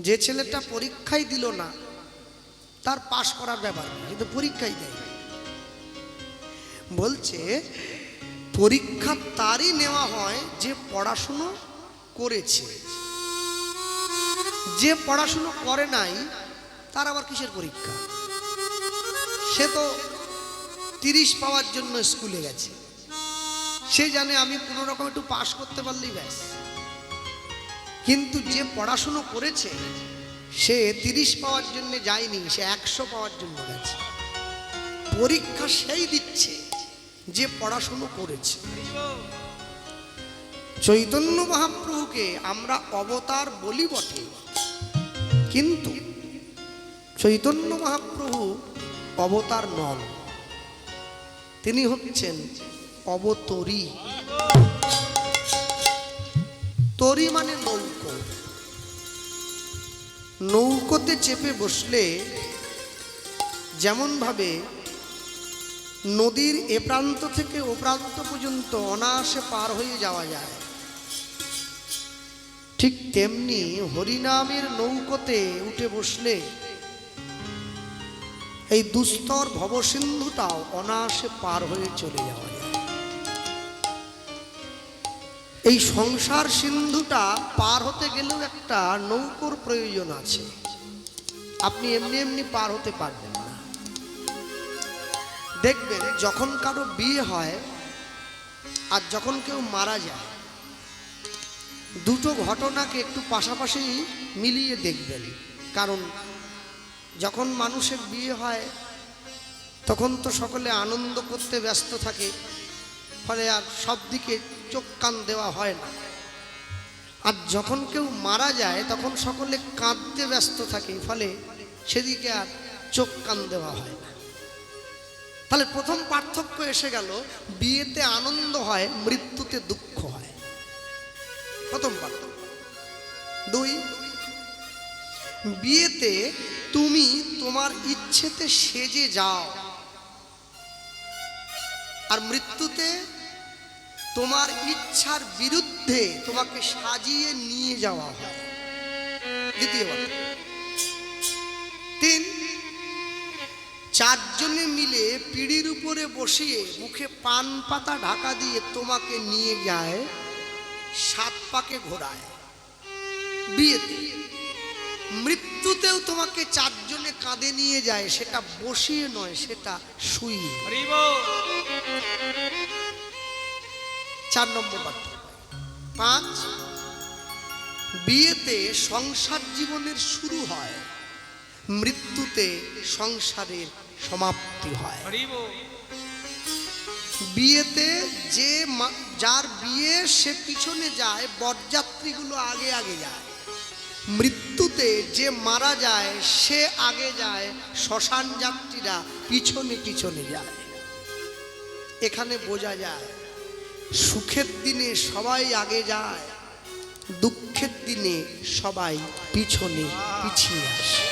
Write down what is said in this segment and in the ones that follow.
যে ছেলেটা পরীক্ষাই দিল না তার পাশ করার ব্যাপার, কিন্তু পরীক্ষাই দেয়। বলছে পরীক্ষা তারই নেওয়া হয় যে পড়াশুনো করেছে, যে পড়াশুনো করে নাই তার আবার কিসের পরীক্ষা? সে তো 30 পাওয়ার জন্য স্কুলে গেছে, সে জানে আমি কোনো রকম একটু পাশ করতে পারলেই ব্যাস। কিন্তু যে পড়াশুনো করেছে সে 30 পাওয়ার জন্য যায়নি, সে 100 পাওয়ার জন্য গেছে। পরীক্ষা সেই দিচ্ছে যে পড়াশুনো করেছে। চৈতন্য মহাপ্রভুকে আমরা অবতার বলি বটে, কিন্তু চৈতন্য মহাপ্রভু অবতার নন, তিনি হচ্ছেন অবতরী। তরী মানে নৌকো। নৌকোতে চেপে বসলে যেমন ভাবে নদীর এ প্রান্ত থেকে ও প্রান্ত পর্যন্ত অনায়াসে পার হয়ে যাওয়া যায়, ঠিক তেমনি হরিনামের নৌকোতে উঠে বসলে এই দুস্তর ভবসিন্ধুটাও অনায়াসে পার হয়ে চলে যাওয়া যায়। এই সংসার সিন্ধুটা পার হতে গেলেও একটা নৌকোর প্রয়োজন আছে, আপনি এমনি এমনি পার হতে পারবেন না। দেখবেন যখন কারো বিয়ে হয় আর যখন কেউ মারা যায়, দুটো ঘটনাকে একটু পাশাপাশি মিলিয়ে দেখবেন। কারণ যখন মানুষের বিয়ে হয় তখন তো সকলে আনন্দ করতে ব্যস্ত থাকে, ফলে আর সব দিকে চোখ কান দেওয়া হয় না। আর যখন কেউ মারা যায় তখন সকলে কাঁদতে ব্যস্ত থাকে, ফলে সেদিকে আর চোখ কান দেওয়া হয় না। তাহলে প্রথম পার্থক্য এসে গেল, বিয়েতে আনন্দ হয়, মৃত্যুতে দুঃখ হয়, প্রথম পার্থক্য। 2, বিয়েতে তুমি তোমার ইচ্ছেতে সেজে যাও, আর মৃত্যুতে তোমার ইচ্ছার বিরুদ্ধে তোমাকে সাজিয়ে নিয়ে যাওয়া হয়। দ্বিতীয়বার। 3, 4 জনে মিলে পিঁড়ির উপরে বসিয়ে মুখে পান পাতা ঢাকা দিয়ে তোমাকে নিয়ে যায়, 7 পাকে ঘোরায়। বিয়েতে মৃত্যুতেও তোমাকে 4 জনে কাঁধে নিয়ে যায়, সেটা বসিয়ে নয়, সেটা শুইয়ে। 4 নম্বর পার্থক্য। 5, বিয়েতে সংসার জীবনের শুরু হয়, মৃত্যুতে সংসারের সমাপ্তি হয়। বিয়েতে যে যার বিয়ে সে পিছনে যায়, বরযাত্রীগুলো আগে আগে যায়। মৃত্যুতে যে মারা যায় সে আগে যায়, শ্মশান যাত্রীরা পিছনে পিছনে যায়। এখানে বোঝা যায় সুখের দিনে সবাই আগে যায়, দুঃখের দিনে সবাই পিছনে পিছিয়ে আসে।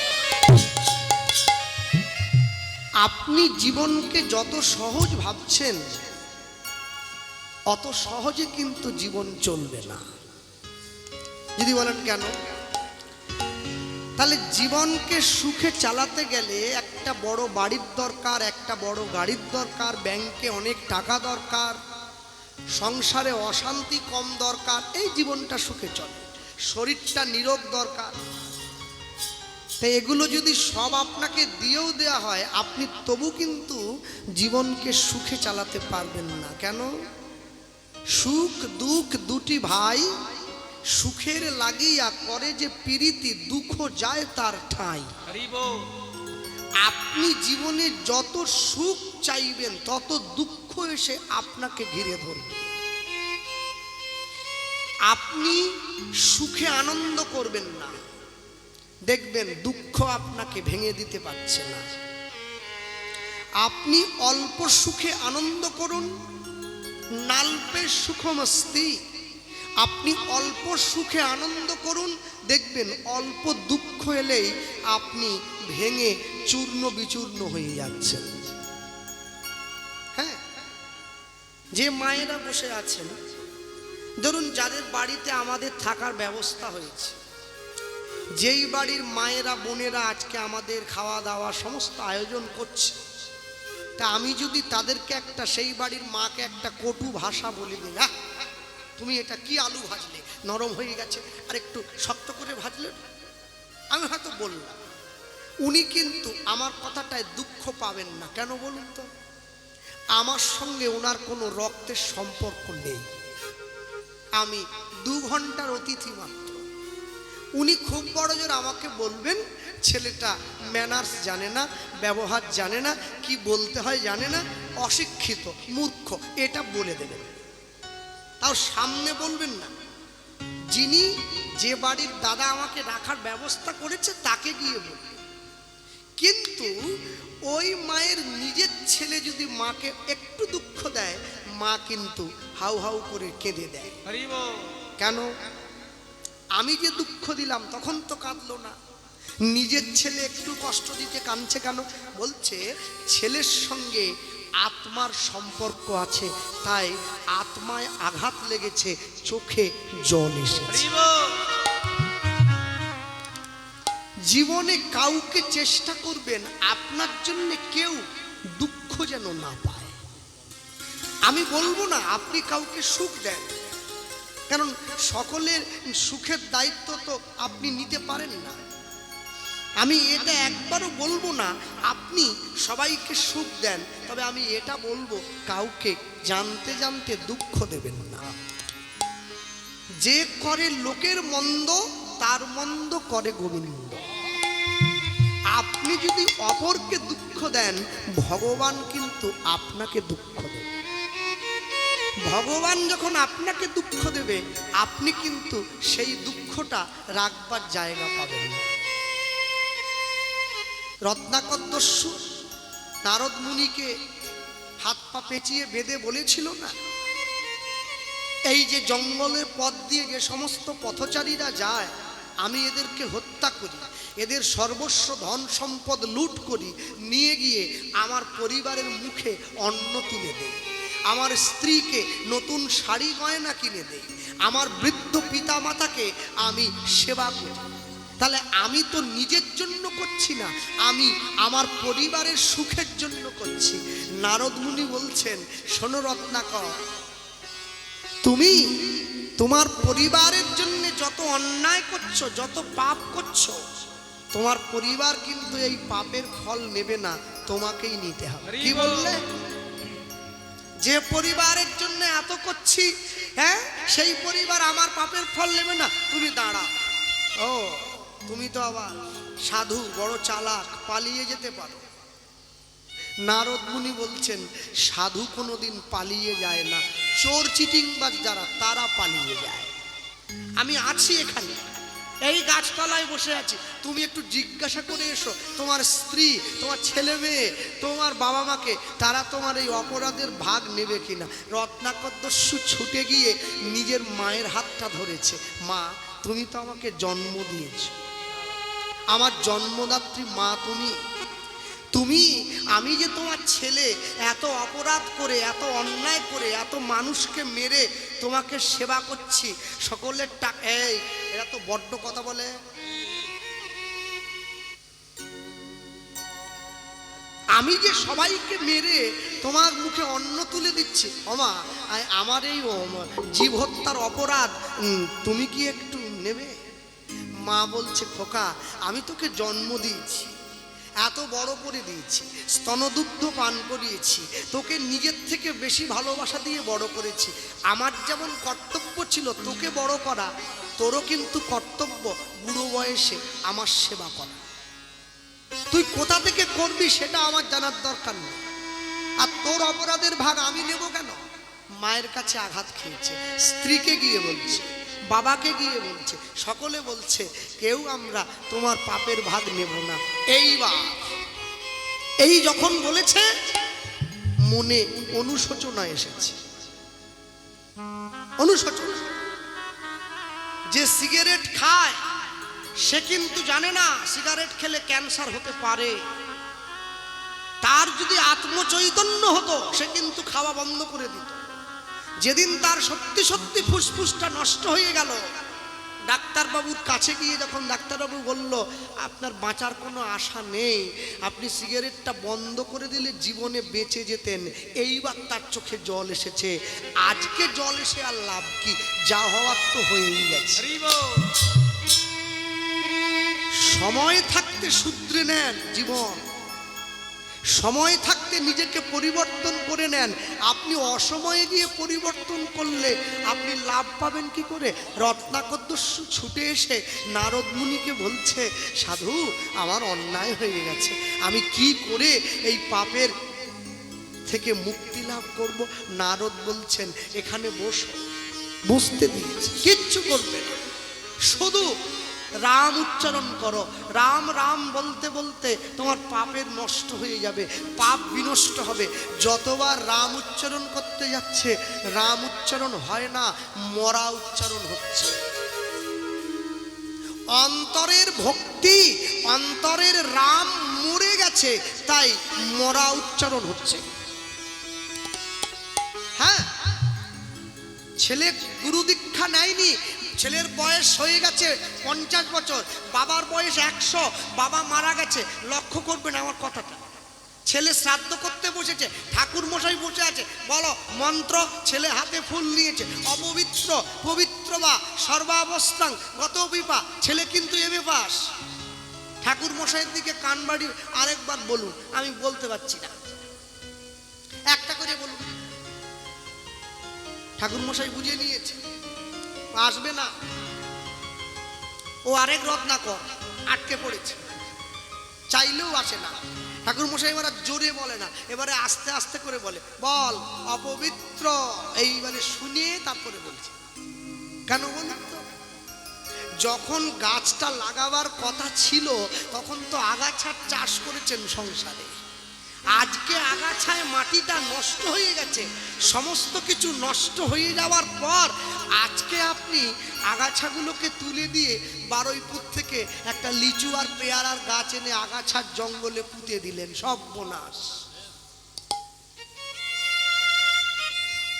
আপনি জীবনকে যত সহজ ভাবছেন অত সহজে কিন্তু জীবন চলবে না। যদি বলেন কেন? তাহলে জীবনকে সুখে চালাতে গেলে একটা বড় বাড়ির দরকার, একটা বড় গাড়ির দরকার, ব্যাংকে অনেক টাকা দরকার, সংসারে অশান্তি কম দরকার, এই জীবনটা সুখে চলে। শরীরটা নিরোগ দরকার। তাই এগুলো যদি সব আপনাকে দিয়েও দেয়া হয়, আপনি তবু কিন্তু জীবনকে সুখে চালাতে পারবেন না। কেন? সুখ দুঃখ দুটি ভাই, সুখের লাগিয়া করে যে প্রীতি, দুঃখ যায় তার ঠাঁই। আপনি জীবনে যত সুখ চাইবেন তত দুঃখ এসে আপনাকে ঘিরে ধরবে। আপনি সুখে আনন্দ করবেন না, দেখবেন দুঃখ আপনাকে ভেঙে দিতে পারছে না। আপনি অল্প সুখে আনন্দ করুন, নাল্পে সুখমস্তি। আপনি অল্প সুখে আনন্দ করুন, দেখবেন অল্প দুঃখ এলেই আপনি ভেঙে চূর্ণ বিচূর্ণ হয়ে যাচ্ছেন। হ্যাঁ, যে মায়েরা বসে আছেন, ধরুন যাদের বাড়িতে আমাদের থাকার ব্যবস্থা হয়েছে, যেই বাড়ির মায়েরা বোনেরা আজকে আমাদের খাওয়া দাওয়া সমস্ত আয়োজন করছে, তা আমি যদি তাদেরকে একটা, সেই বাড়ির মাকে একটা কটু ভাষা বলে দিই, না তুমি এটা কি আলু ভাজলে, নরম হয়ে গেছে, আর একটু শক্ত করে ভাজলে, আমি হয়তো বললাম, উনি কিন্তু আমার কথাটায় দুঃখ পাবেন না। কেন বলুন তো? আমার সঙ্গে ওনার কোনো রক্তের সম্পর্ক নেই, আমি 2 ঘন্টার অতিথি মাত্র। উনি খুব বড় জোর আমাকে বলবেন ছেলেটা ম্যানার্স জানে না, ব্যবহার জানে না, কি বলতে হয় জানে না, অশিক্ষিত, মূর্খ, এটা বলে দেবেন। তাও সামনে বলবেন না। যিনি, যে বাড়ির দাদা আমাকে রাখার ব্যবস্থা করেছে তাকে গিয়ে বলবেন। কিন্তু ওই মায়ের নিজের ছেলে যদি মাকে একটু দুঃখ দেয়, মা কিন্তু হাউ হাউ করে কেঁদে দেয়। কেন? আমি যে দুঃখ দিলাম তখন তো কাঁদলো না, নিজের ছেলে একটু কষ্ট দিতে কাঁদছে কেন? বলছে ছেলের সঙ্গে আত্মার সম্পর্ক আছে, তাই আত্মায় আঘাত লেগেছে, চোখে জল এসেছে। জীবনে কাউকে চেষ্টা করবেন আপনার জন্য কেউ দুঃখ যেন না পায়। আমি বলবো না আপনি কাউকে সুখ দেন, কারণ সকলের সুখের দায়িত্ব তো আপনি নিতে পারেন না। আমি এটা একবারও বলবো না আপনি সবাইকে সুখ দেন, তবে আমি এটা বলবো কাউকে জানতে জানতে দুঃখ দেবেন না। যে করে লোকের মন্দ তার মন্দ করে গোবিন্দ। আপনি যদি অপরকে দুঃখ দেন, ভগবান কিন্তু আপনাকে দুঃখ দেবে। ভগবান যখন আপনাকে দুঃখ দেবে, আপনি কিন্তু সেই দুঃখটা রাখবার জায়গা পাবেন না। রত্নাকর দস্যু নারদ মুনিকে হাত পা পেঁচিয়ে বেঁধে বলেছিল না, এই যে জঙ্গলের পথ দিয়ে যে সমস্ত পথচারীরা যায়, আমি এদেরকে হত্যা করি, এদের সর্বস্ব ধন সম্পদ লুট করি, নিয়ে গিয়ে আমার পরিবারের মুখে অন্ন তুলে দেই, আমার স্ত্রীকে নতুন শাড়ি গয়না কিনে দেই, আমার বৃদ্ধ পিতা মাতাকে আমি সেবা করি। তাহলে আমি তো নিজের জন্য করছি না, আমি আমার পরিবারের সুখের জন্য করছি। নারদ মুনি বলছেন, শোনো রত্নাকর, তুমি তোমার পরিবারের জন্য যত অন্যায় করছো, যত পাপ করছো, তোমার পরিবার কিন্তু এই পাপের ফল নেবে না, তোমাকেই নিতে হবে। কি বললে? যে পরিবারের জন্য এত করছি, হ্যাঁ, সেই পরিবার আমার পাপের ফল নেবে না, তুমি দাঁড়া। ও, তুমি তো আবার সাধু, বড় চালাক, পালিয়ে যেতে পারো। নারদ মুনি বলছেন, সাধু কোনোদিন পালিয়ে যায় না, চোর চিটিংবাজ যারা তারা পালিয়ে যায়। আমি আছি এখানে, এই গাছতলায় বসে আছি, তুমি একটু জিজ্ঞাসা করে এসো তোমার স্ত্রী, তোমার ছেলে মেয়ে, তোমার বাবা মাকে, তারা তোমার এই অপরাধের ভাগ নেবে কিনা। রত্নাকর দস্যু ছুটে গিয়ে নিজের মায়ের হাতটা ধরেছে, মা তুমি তো আমাকে জন্ম দিয়েছ, আমার জন্মদাত্রী মা তুমি, তুমি, আমি যে তোমার ছেলে, এত অপরাধ করে, এত অন্যায় করে, এত মানুষকে মেরে তোমাকে সেবা করছি, সকলের টাকা, এই এরা তো বড্ড কথা বলে, আমি যে সবাইকে মেরে তোমার মুখে অন্ন তুলে দিচ্ছি, ওমা আমার এই জীব হত্যার অপরাধ তুমি কি একটু নেবে? মা বলছে, খোকা আমি তোকে জন্ম দিয়েছি, এত বড় করে দিয়েছি, স্তনদুগ্ধ পান করিয়েছি, তোকে নিজের থেকে বেশি ভালোবাসা দিয়ে বড় করেছি। আমার যেমন কর্তব্য ছিল তোকে বড় করা, তোরও কিন্তু কর্তব্য বুড়ো বয়সে আমার সেবা করা। তুই কোথা থেকে করবি সেটা আমার জানার দরকার নেই, আর তোর অপরাধের ভাগ আমি নেব কেন? মায়ের কাছে আঘাত খেয়েছে, স্ত্রীকে গিয়ে বলছে, বাবাকে গিয়ে বলছে, সকলে বলছে, কেউ আমরা তোমার পাপের ভাগ নেব না। এইবার এই যখন বলেছে, মনে অনুশোচনা এসেছে। অনুশোচনা, যে সিগারেট খায় সে কিন্তু জানে না সিগারেট খেলে ক্যান্সার হতে পারে। তার যদি আত্মচৈতন্য হতো সে কিন্তু খাওয়া বন্ধ করে দিত। যেদিন তার সত্যি সত্যি ফুসফুসটা নষ্ট হয়ে গেল, ডাক্তারবাবুর কাছে গিয়ে যখন ডাক্তারবাবু বলল আপনার বাঁচার কোনো আশা নেই, আপনি সিগারেটটা বন্ধ করে দিলে জীবনে বেঁচে যেতেন, এইবার তার চোখে জল এসেছে। আজকে জল এসে আর লাভ কি, যা হওয়ার তো হয়েই গেছে। সময় থাকতে শুধরে নেন জীবন, সময় থাকতে নিজেকে পরিবর্তন করে নেন। আপনি অসময়ে গিয়ে পরিবর্তন করলে আপনি লাভ পাবেন কি করে? রত্নাকরদস্যু ছুটে এসে নারদ মুনিকে বলছে, সাধু আমার অন্যায় হয়ে গেছে, আমি কি করে এই পাপের থেকে মুক্তি লাভ করব? নারদ বলছেন এখানে বসো, বসতে দিয়েছে, কিচ্ছু করবে না, শুধু রাম উচ্চারণ করো। রাম রাম বলতে বলতে তোমার পাপের নষ্ট হয়ে যাবে, পাপ বিনষ্ট হবে। যতবার রাম উচ্চারণ করতে যাচ্ছে রাম উচ্চারণ হয় না, মরা উচ্চারণ হচ্ছে। অন্তরের ভক্তি, অন্তরের রাম মরে গেছে, তাই মরা উচ্চারণ হচ্ছে। হ্যাঁ, ছেলে গুরু দীক্ষা নেয়নি, ছেলের বয়স হয়ে গেছে 50 বছর, বাবার বয়স 100, বাবা মারা গেছে। লক্ষ্য করবেন আমার কথাটা, ছেলে শ্রাদ্ধ করতে বসেছে, ঠাকুর মশাই বসে আছে, বলো মন্ত্র, ছেলে হাতে ফুল নিয়েছে, অপবিত্র পবিত্র বা সর্বাবস্থাং গত বিপা, ছেলে কিন্তু এমএ পাস। ঠাকুর মশাইয়ের দিকে কান বাড়ি আরেকবার বলুন, আমি বলতে পারছি না, একটা করে বলুন। ঠাকুর মশাই বুঝে নিয়েছে আসবে না, ও আরেক রত্নাকর আটকে পড়েছে, চাইলেও আসে না। ঠাকুর মশাই এবার জোরে বলে না, এবারে আস্তে আস্তে করে বলে, বল অপবিত্র, এইবারে শুনিয়ে তারপরে বলছে। কেন বলুন তো? যখন গাছটা লাগাবার কথা ছিল তখন তো আগাছার চাষ করেছেন সংসারে, আজকে আগাছায় মাটিটা নষ্ট হয়ে গেছে। সমস্ত কিছু নষ্ট হয়ে যাওয়ার পর আজকে আপনি আগাছাগুলোকে তুলে দিয়ে বারুইপুর থেকে একটা লিচু আর পেয়ারার গাছ এনে আগাছার জঙ্গলে পুঁতে দিলেন, সব বোনাস।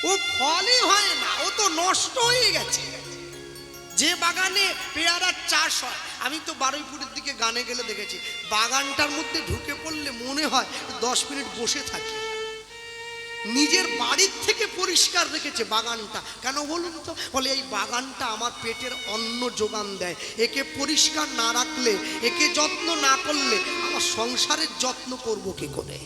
ও ফলই হয় না, ও তো নষ্ট হয়ে গেছে। যে বাগানে পেয়ারার চাষ হয়, আমি তো বারুইপুরের দিকে গানে গেলে দেখেছি, বাগানটার মধ্যে ঢুকে পড়লে মনে হয় 10 মিনিট বসে থাকি। নিজের বাড়ির থেকে পরিষ্কার রেখেছে বাগানটা। কেন বলুন তো? বলে এই বাগানটা আমার পেটের অন্ন যোগান দেয়, একে পরিষ্কার না রাখলে, একে যত্ন না করলে আমার সংসারের যত্ন করব কি করে?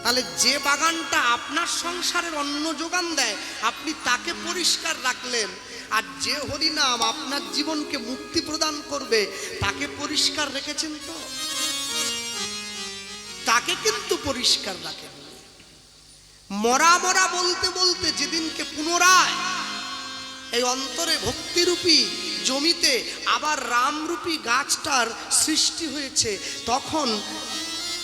তাহলে যে বাগানটা আপনার সংসারের অন্ন যোগান দেয় আপনি তাকে পরিষ্কার রাখলেন, আর যে হরিনাম আপনার জীবনকে মুক্তি প্রদান করবে তাকে পরিষ্কার রেখেছেন তো? তাকে কিন্তু পরিষ্কার রাখেন। মরা মরা বলতে বলতে যেদিনকে পুনরায় এই অন্তরে ভক্তিরূপী জমিতে আবার রামরূপী গাছটার সৃষ্টি হয়েছে, তখন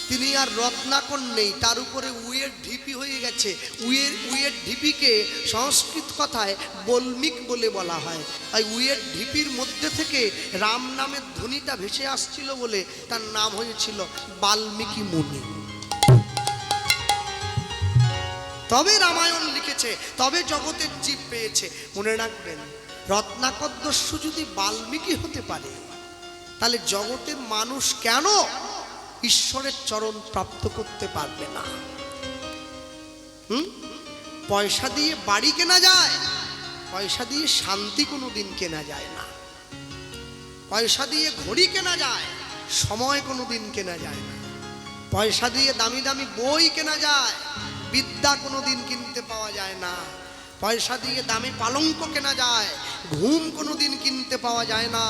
তিনি আর রত্নাকর নেই, তার উপরে উইয়ের ঢিপি হয়ে গেছে। উইয়ের ঢিপিকে সংস্কৃত কথায় বল্মিক বলে বলা হয়। আর উইয়ের ঢিপির মধ্যে থেকে রাম নামের ধ্বনিটা ভেসে আসছিল বলে তার নাম হয়েছিল বাল্মীকি মুনি। তবে রামায়ণ লিখেছে, তবে জগতের জীব পেয়েছে। মনে রাখবেন, রত্নাকরদস্যু যদি বাল্মীকি হতে পারে তাহলে জগতের মানুষ কেন ঈশ্বরের চরণ প্রাপ্ত করতে পারবে না? পয়সা দিয়ে বাড়ি কেনা যায়, পয়সা দিয়ে শান্তি কোনোদিন কেনা যায় না। পয়সা দিয়ে ঘড়ি কেনা যায়, সময় কোনোদিন কেনা যায় না। পয়সা দিয়ে দামি দামি বই কেনা যায়, বিদ্যা কোনোদিন কিনতে পাওয়া যায় না। পয়সা দিয়ে দামি পালঙ্ক কেনা যায়, ঘুম কোনোদিন কিনতে পাওয়া যায় না।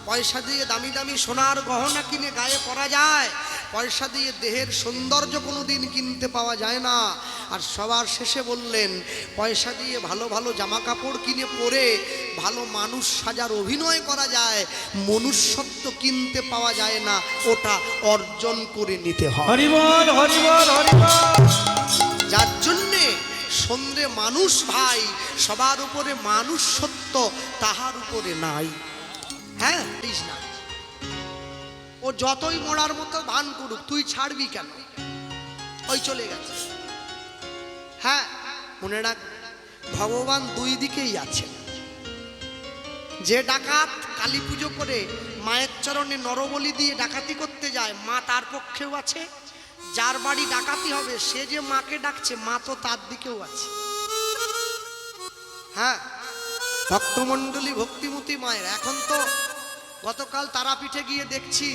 পয়সা দিয়ে দামি দামি সোনার গহনা কিনে গায়ে পরা যায়, পয়সা দিয়ে দেহের সৌন্দর্য কোনোদিন কিনতে পাওয়া যায় না। আর সবার শেষে বললেন, পয়সা দিয়ে ভালো ভালো জামা কাপড় কিনে পরে ভালো মানুষ সাজার অভিনয় করা যায়, মনুষ্যত্ব কিনতে পাওয়া যায় না, ওটা অর্জন করে নিতে হয়। হরি বল, হরি বল, হরি বল। যার জন্যে সন্ধ্যে মানুষ ভাই, সবার উপরে মানুষ সত্য, তাহার উপরে নাই। হ্যাঁ, না, ও যতই মোড়ার মতো ভান করুক, তুই ছাড়বি কেন? ওই চলে গেছে। হ্যাঁ, মনে রাখ, ভগবান দুই দিকেই আছেন, যে ডাকাত কালী পুজো করে মায়ের চরণে নরবলি দিয়ে ডাকাতি করতে যায়, মা তার পক্ষেও আছে। যার বাড়ি ডাকাতি হবে সে যে মাকে ডাকছে, মা তো তার দিকেও আছে। হ্যাঁ, ভক্তমণ্ডলী, ভক্তিমতী মায়ের। এখন তো গতকাল তারাপীঠে গিয়ে দেখছি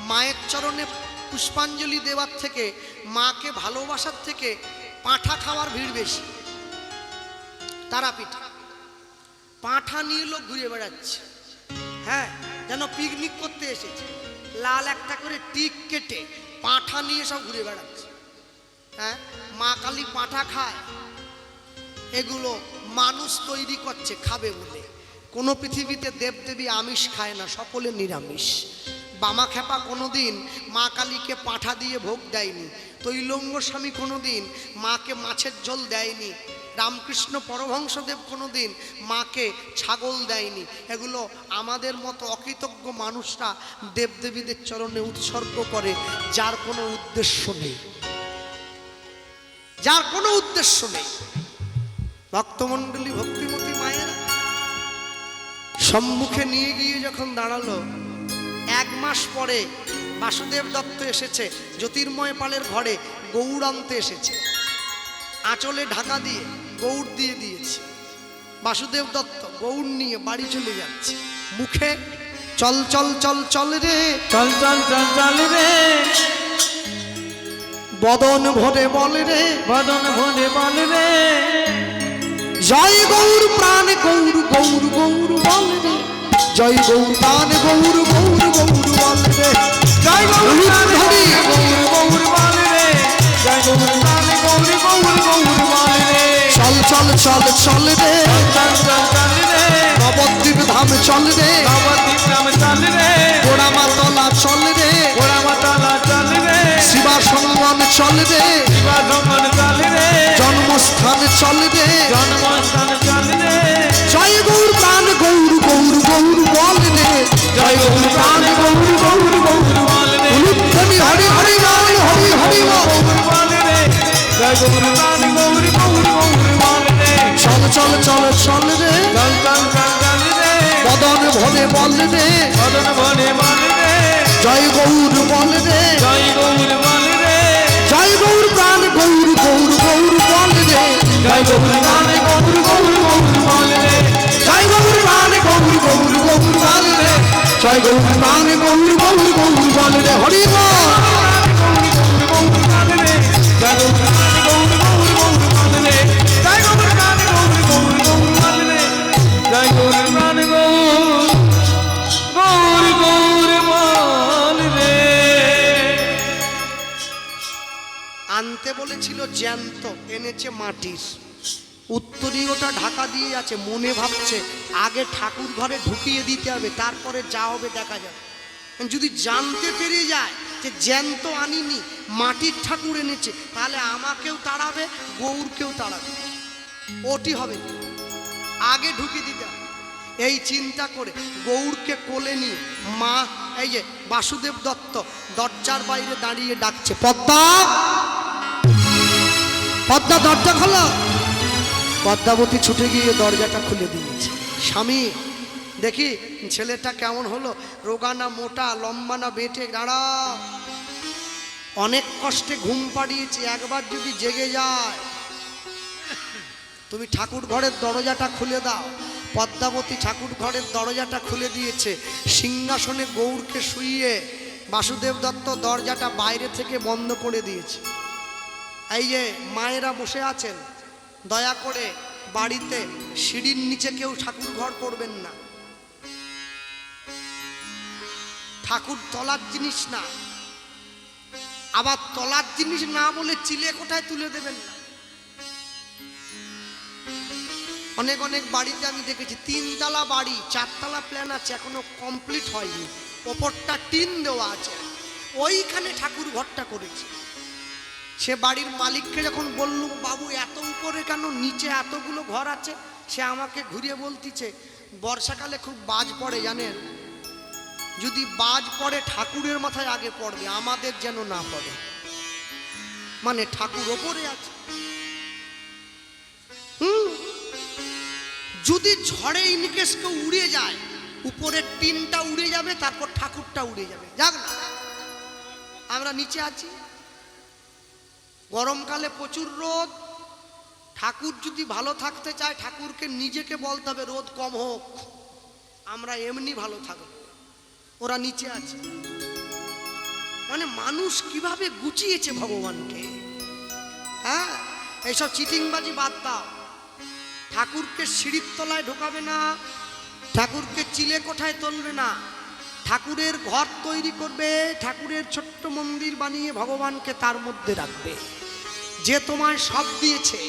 মায়ের চরণে পুষ্পাঞ্জলি দেওয়ার থেকে, মাকে ভালোবাসার থেকে পাঁঠা খাওয়ার ভিড় বেশি। তারাপীঠে পাঁঠা নিয়ে লোক ঘুরে বেড়াচ্ছে। হ্যাঁ, যেন পিকনিক করতে এসেছে। লাল একটা করে টিক কেটে পাঁঠা নিয়ে সব ঘুরে বেড়াচ্ছে। হ্যাঁ, মা কালী পাঁঠা খায়। এগুলো মানুষ তৈরি করছে খাবে বলে। কোনো পৃথিবীতে দেবদেবী আমিষ খায় না, সকলে নিরামিষ। বামা খেপা কোনোদিন মা কালীকে পাঁঠা দিয়ে ভোগ দেয়নি। তৈলঙ্গ স্বামী কোনোদিন মাকে মাছের ঝোল দেয়নি। রামকৃষ্ণ পরমহংসদেব কোনোদিন মাকে ছাগল দেয়নি। এগুলো আমাদের মতো অকৃতজ্ঞ মানুষরা দেবদেবীদের চরণে উৎসর্গ করে, যার কোনো উদ্দেশ্য নেই, যার কোনো উদ্দেশ্য নেই। ভক্তমণ্ডলী, ভক্তিমতী মায়েরা সম্মুখে নিয়ে গিয়ে যখন দাঁড়ালো, 1 মাস পরে বাসুদেব দত্ত এসেছে জ্যোতির্ময় পালের ঘরে, গৌড় আনতে এসেছে। আঁচলে ঢাকা দিয়ে গৌড় দিয়ে দিয়েছে। বাসুদেব দত্ত গৌড় নিয়ে বাড়ি চলে যাচ্ছে। মুখে চল চল চল চল রে, চল চল চল চল রে, বদন ভরে বল রে, বদন ভরে বল রে, জয় গৌর প্রাণ গৌর গৌর গৌর বল রে, জয় গৌর প্রাণ গৌর গৌর গৌর বল রে, জয় গৌর প্রাণ গৌর গৌর বল রে, জয় গৌর প্রাণ গৌর গৌর গৌর বল রে, চল চল চল চল রে, চল চল চল রে, নবদ্বীপ ধাম চল রে, নবদ্বীপ ধাম চল রে, গোড়ামাতলা চল রে, গোড়ামাতলা চল রে, শিবাসঙ্গন চল রে, শিবাসঙ্গন চল রে, জন্মস্থান চল রে, জন্মস্থান চল রে, জয় গৌর প্রাণ গৌর গৌর গৌর বল রে, জয় গৌর প্রাণ গৌর গৌর গৌর বল রে, উলুধ্বনি হরি হরি বল, হরি হরি বল, বল রে, জয় গৌর প্রাণ গৌর গৌর গৌর বল রে, চল চল চল চল রে, চল চল চল চল রে, বদন ভরে বল রে, বদন ভরে বল রে, জয় গৌর বল রে, জয় গৌর বল রে, জয় গৌর প্রাণ গৌর গৌর গৌর বল রে, জয় গৌর প্রাণ গৌর গৌর গৌর বল রে, জয় গৌর প্রাণ গৌর গৌর গৌর বল রে, জয় গৌর প্রাণ গৌর গৌর গৌর বল রে, হরি বল। আনতে বলেছিল জ্যান্ত, এনেছে মাটির। উত্তরীয়টা ঢাকা দিয়ে আছে, মনে ভাবছে আগে ঠাকুর ঘরে ঢুকিয়ে দিতে হবে, তারপরে যা হবে দেখা যাবে। যদি জানতে পেরে যায় যে জ্যান্ত আনিনি, মাটির ঠাকুর এনেছে, তাহলে আমাকেও তাড়াবে, গৌরকেও তাড়াবে। ওটি হবে, আগে ঢুকিয়ে দিতে হবে। এই চিন্তা করে গৌরকে কোলে নিয়ে মা, এই যে বাসুদেব দত্ত দরজার বাইরে দাঁড়িয়ে ডাকছে, পদ্মা পদ্মা দরজা খোলো। পদ্মাবতী ছুটে গিয়ে দরজাটা খুলে দিয়েছে। স্বামী, দেখি ছেলেটা কেমন হলো, রোগা না মোটা, লম্বা না বেঁটে, দাঁড়া। অনেক কষ্টে ঘুম পাড়িয়েছি, একবার যদি জেগে যায়, তুমি ঠাকুর ঘরের দরজাটা খুলে দাও। পদ্মাবতী ঠাকুর ঘরের দরজাটা খুলে দিয়েছে। সিংহাসনে গৌরকে শুইয়ে বাসুদেব দত্ত দরজাটা বাইরে থেকে বন্ধ করে দিয়েছে। এই যে মায়েরা বসে আছেন, দয়া করে বাড়িতে সিঁড়ির নিচে কেউ ঠাকুর ঘর করবেন না। ঠাকুর তলার জিনিস না, আবার তলার জিনিস না বলে চিলে কোঠায় তুলে দেবেন না। অনেক অনেক বাড়িতে আমি দেখেছি 3 তলা বাড়ি, 4 তলা প্ল্যান আছে, এখনো কমপ্লিট হয়নি, ওপরটা টিন দেওয়া আছে, ওইখানে ঠাকুর ঘরটা করেছে। সে বাড়ির মালিককে যখন বললুম, বাবু এত উপরে কেন, নিচে এতগুলো ঘর আছে, সে আমাকে ঘুরিয়ে বলতিছে, বর্ষাকালে খুব বাজ পড়ে জানেন, যদি বাজ পড়ে ঠাকুরের মাথায় আগে পড়বে, আমাদের যেন না পড়ে। মানে ঠাকুর ওপরে আছে। যদি ঝড়ে ইনকেস কেউ উড়ে যায়, উপরের টিনটা উড়ে যাবে, তারপর ঠাকুরটা উড়ে যাবে। যাক না, আমরা নিচে আছি, গরমকালে প্রচুর রোদ। ঠাকুর যদি ভালো থাকতে চায়, ঠাকুরকে নিজেকে বলতে হবে রোদ কম হোক, আমরা এমনি ভালো থাকবো। ওরা নিচে আছে। মানে মানুষ কিভাবে গুছিয়েছে ভগবানকে। হ্যাঁ, এইসব চিটিংবাজি বাদ দাও। ঠাকুরকে সিঁড়ির তলায় ঢোকাবে না, ঠাকুরকে চিলে কোঠায় তুলবে না, ঠাকুরের ঘর তৈরি করবে, ঠাকুরের ছোট্ট মন্দির বানিয়ে ভগবানকে তার মধ্যে রাখবে। যে তোমায় সব দিয়েছে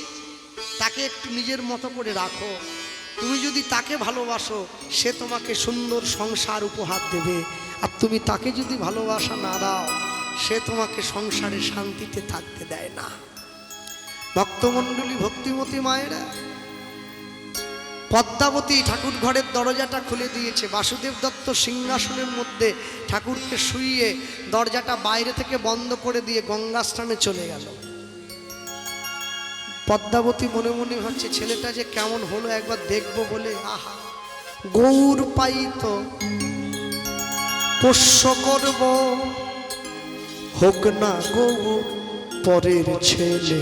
তাকে একটু নিজের মতো করে রাখো। তুমি যদি তাকে ভালোবাসো, সে তোমাকে সুন্দর সংসার উপহার দেবে। আর তুমি তাকে যদি ভালোবাসা না দাও, সে তোমাকে সংসারে শান্তিতে থাকতে দেয় না। ভক্তমণ্ডলী, ভক্তিমতী মায়েরা, পদ্মাবতী ঠাকুর ঘরের দরজাটা খুলে দিয়েছে। বাসুদেব দত্ত সিংহাসনের মধ্যে ঠাকুরকে শুইয়ে দরজাটা বাইরে থেকে বন্ধ করে দিয়ে গঙ্গা স্নানে চলে গেল। পদ্মাবতী মনে মনে ভাবছে ছেলেটা যে কেমন হলো, একবার দেখবো বলে। আহা, গৌর পাইত পোষ্য করব, হোক না গৌর পরের ছেলে।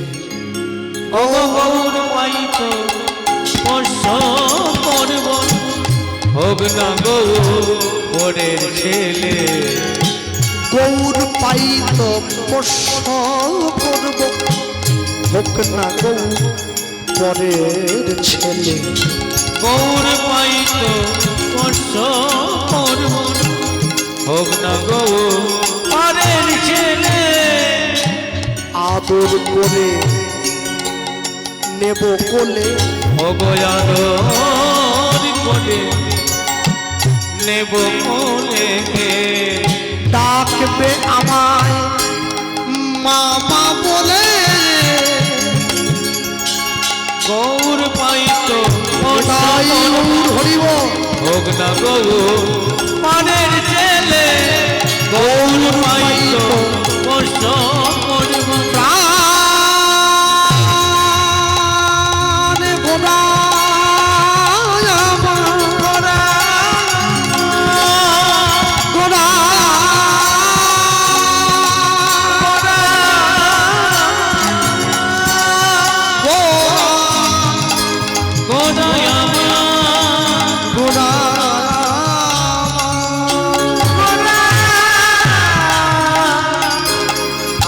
গৌর পাইত পোষ্য করব, হোক না গৌর পরের ছেলে। গৌর পাইত পোষ্য করব, হোক না গৌর পরের ছেলে। গৌর পাইত পোষ্য করব, হোক না গৌর পরের ছেলে। আদর করে নেব কোলে, অগয়াদর করে নেব কোলে। ডাকবে আমায় মামা বলে, গৌর পাইত তাই গৌর হরিব, হোক না গৌর পরের ছেলে। গৌর পাইত পোষ্য করব, প্রাণ গোড়ায় আমার, গোড়ায়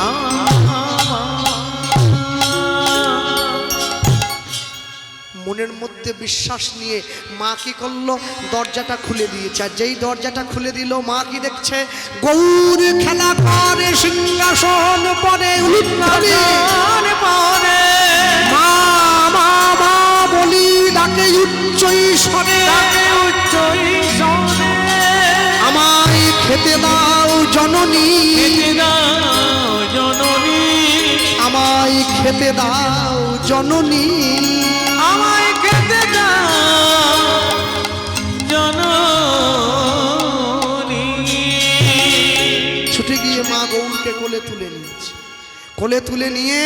আমার, মনের মধ্যে বিশ্বাস নিয়ে মা কি করলো, দরজাটা খুলে দিয়েছে। আর যেই দরজাটা খুলে দিল, মা কি দেখছে, গৌর খেলা করে সিংহাসন পরে পরে মা মা মা বলি ডাকে উচ্চই স্বরে, উচ্চ ঈশ্বরে। আমায় খেতে দাও জননী, জননী আমায় খেতে দাও জননী, আমায় খেতে দাও জননী। ছুটে গিয়ে মা গৌরকে কোলে তুলে নিয়েছে। কোলে তুলে নিয়ে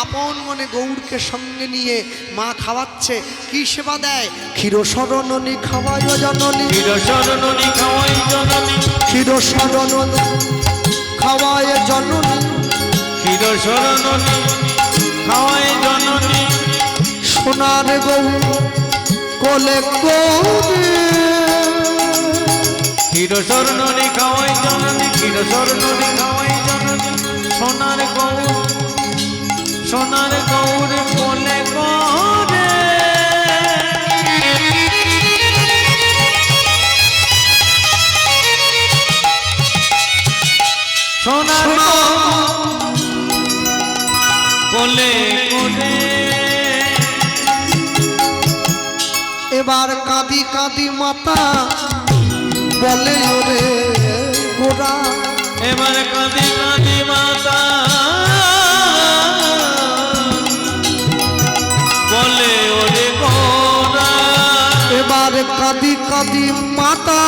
আপন মনে গৌরকে সঙ্গে নিয়ে মা খাওয়াচ্ছে। কি সেবা দেয়? ক্ষীরসরণী খাওয়ায় জননী, চিরশরণী খাওয়াই জননী, ক্ষীরসরণী খাওয়ায় জননী, চিরশরণী খাওয়াই জননী। সোনার গৌর কোলে গৌরে, চিরশরণী খাওয়াই জননী, চিরশরণী খাওয়াই জননী। সোনার গৌর, সোনার গৌর কোলে গৌরে। সোনার কোলে কোলে। এবার কাঁদি কাঁদি মাতা বলে ওরে গোরা, এবার কাঁদি কাঁদি মাতা বলে ওরে গোরা। এবার কাঁদি কাঁদি মাতা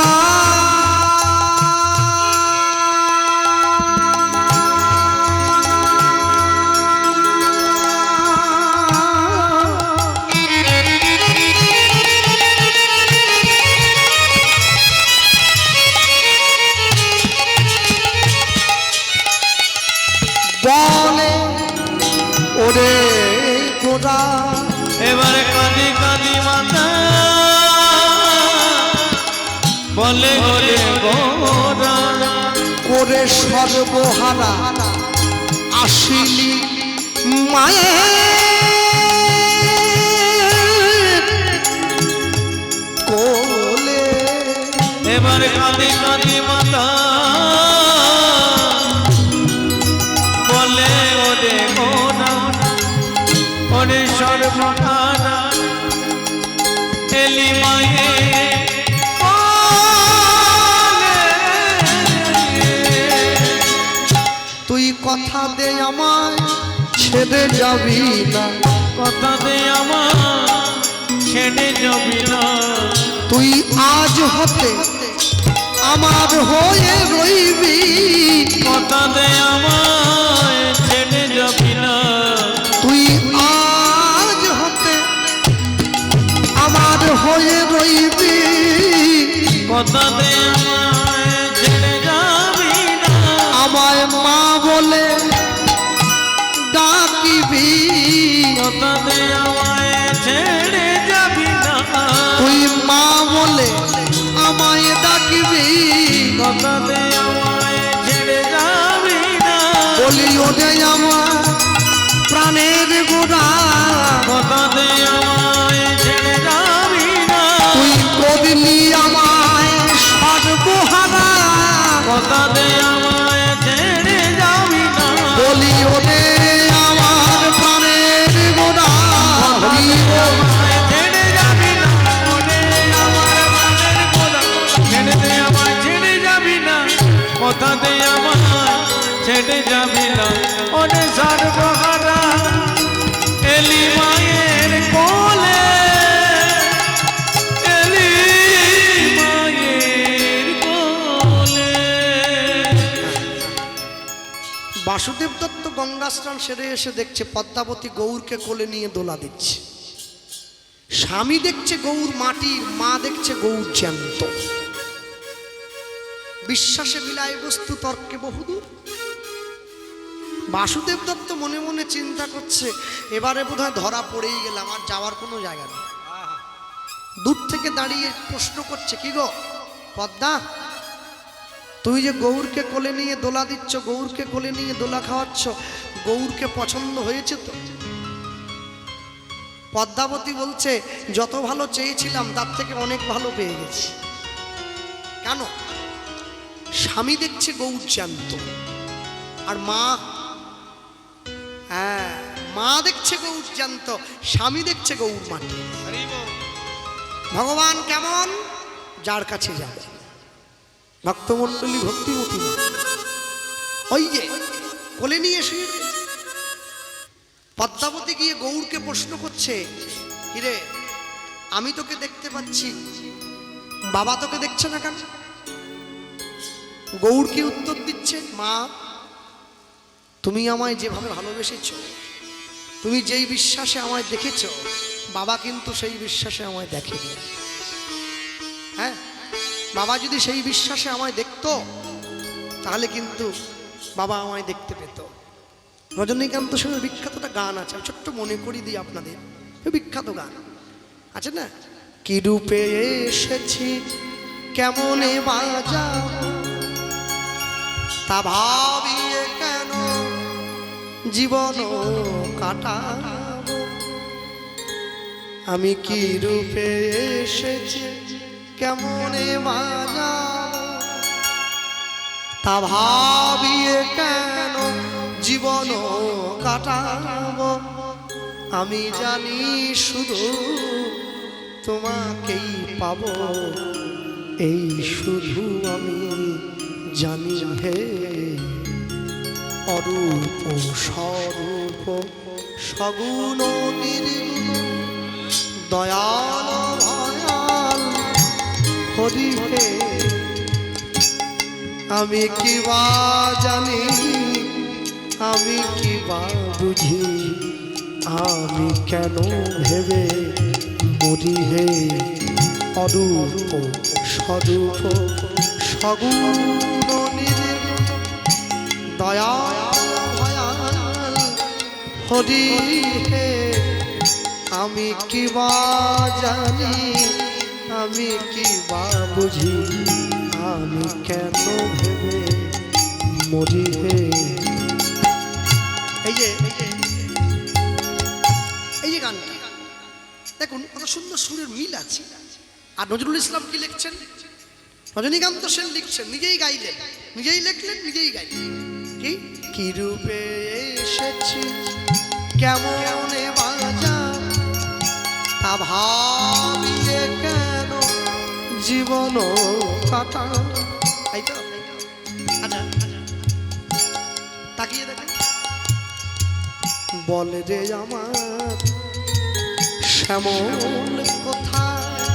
বলে ওরে গোরা এবারে কাঁদি কাঁদি মাতা বলে ওরে গোরা করে সর্বহারা আসিলি মায়ের কোলে। এবারে কাঁদি কাঁদি মাতা বলে ওরে গোরা ওরে সর্বহারা এলি মায়ে তুই কথা দে আমায় ছেড়ে যাবি না, কথা দে আমার ছেড়ে যাবি না, তুই আজ হতে আমার হয়ে রইবি, কথা দে আমায় ছেড়ে যাবি না, তুই আজ হতে আমার হয়ে রইবি, কথা দে আমায় ছেড়ে যাবি না, আমায় মা বলে ডাকিবি, কথা দে আমায় ছেড়ে যাবি না, তুই মা বলে আমায় ডাকিবি, কথা দে আমায় ছেড়ে যাবি না, বলি ওরে আমার প্রাণের গোড়া, কথা দে আমায় ছেড়ে যাবি না, তুই করলি আমায় সর্বহারা, কথা দে আমায় ছেড়ে যাবি না, বলি ওরে আমার প্রাণের গোড়া, হরি বল। আমায় ছেড়ে যাবি না, ওরে আমার প্রাণের গোরা, ছেড়ে দে আমায় ছেড়ে যাবি না, কথা দে আমায় ছেড়ে যাবি না, ওরে সর্বহারা এলি মায়ের কোলে, এলি মায়ের কোলে। বাসুদেব দত্ত গঙ্গা স্নান সেরে এসে দেখছে পদ্মাবতী গৌরকে কোলে নিয়ে দোলা দিচ্ছে। স্বামী দেখছে গৌর মাটির, মা দেখছে গৌর জ্যান্ত। বিশ্বাসে বিলায় বস্তু, তর্কে বহুদূর। বাসুদেব দত্ত মনে মনে চিন্তা করছে, এবারে বোধহয় ধরা পড়েই গেলাম, আর যাওয়ার কোনো জায়গা নেই। দূর থেকে দাঁড়িয়ে প্রশ্ন করছে, কি গো পদ্মা, তুই যে গৌরকে কোলে নিয়ে দোলা দিচ্ছ, গৌরকে কোলে নিয়ে দোলা খাওয়াচ্ছ, গৌরকে পছন্দ হয়েছে তো? পদ্মাবতী বলছে, যত ভালো চেয়েছিলাম তার থেকে অনেক ভালো পেয়ে গেছি। কেন? স্বামী দেখছে গৌর জ্যান্ত, আর মা, হ্যাঁ মা দেখছে গৌর জ্যান্ত, স্বামী দেখছে গৌর মাটি। ভগবান কেমন? যার কাছে যাবে। ভক্তমণ্ডলী ভক্তিমতী মা ওই যে কোলে নিয়ে শুয়ে রয়েছে। পদ্মাবতী গিয়ে গৌরকে প্রশ্ন করছে, কিরে আমি তোকে দেখতে পাচ্ছি, বাবা তোকে দেখছে না কেন? গৌর কি উত্তর দিচ্ছে, মা তুমি আমায় যেভাবে ভালোবেসেছ, তুমি যেই বিশ্বাসে আমায় দেখেছ, বাবা কিন্তু সেই বিশ্বাসে আমায় দেখেনি। হ্যাঁ, বাবা যদি সেই বিশ্বাসে আমায় দেখতো তাহলে কিন্তু বাবা আমায় দেখতে পেত। রজনীকান্ত সেনের বিখ্যাত একটা গান আছে, আমি ছোট্ট মনে করি দিই আপনাদের, বিখ্যাত গান আছে না, কি রূপে এসেছি কেমনে বাজাব, তা ভাবিয়ে কেন জীবন কাটাবো, আমি কি রূপে এসেছি কেমনে বাজাব, তা ভাবিয়ে কেন জীবন কাটাবো, আমি জানি শুধু তোমাকেই পাবো, এই শুধু আমি জানি হে, অরূপ স্বরূপ সগুণ নির্গুণ দয়াল ভয়াল হরি হে, আমি কি বা জানি, আমি কি বা বুঝি, আমি কেন ভেবে মরি হে, অরূপ স্বরূপ সগুণ নির্গুণ দয়াল ভয়াল হরি হে আমি কি বা জানি, আমি কি বা বুঝি, আমি কেন ভেবে মরি হে। এই যে গানটা দেখুন, কত সুন্দর সুরের মিল আছে। আর নজরুল ইসলাম কি লিখছেন, রজনীকান্ত সেন লিখছেন, নিজেই গাইলেন, নিজেই লিখলেন, নিজেই গাইলেন। কি রূপে এসেছি কেমন বাজা, তা ভাবিয়ে কেন জীবন কাটা। তাই তো? আচ্ছা তাকিয়ে দেখেন, বলে রে আমার শ্যামল কোথায়,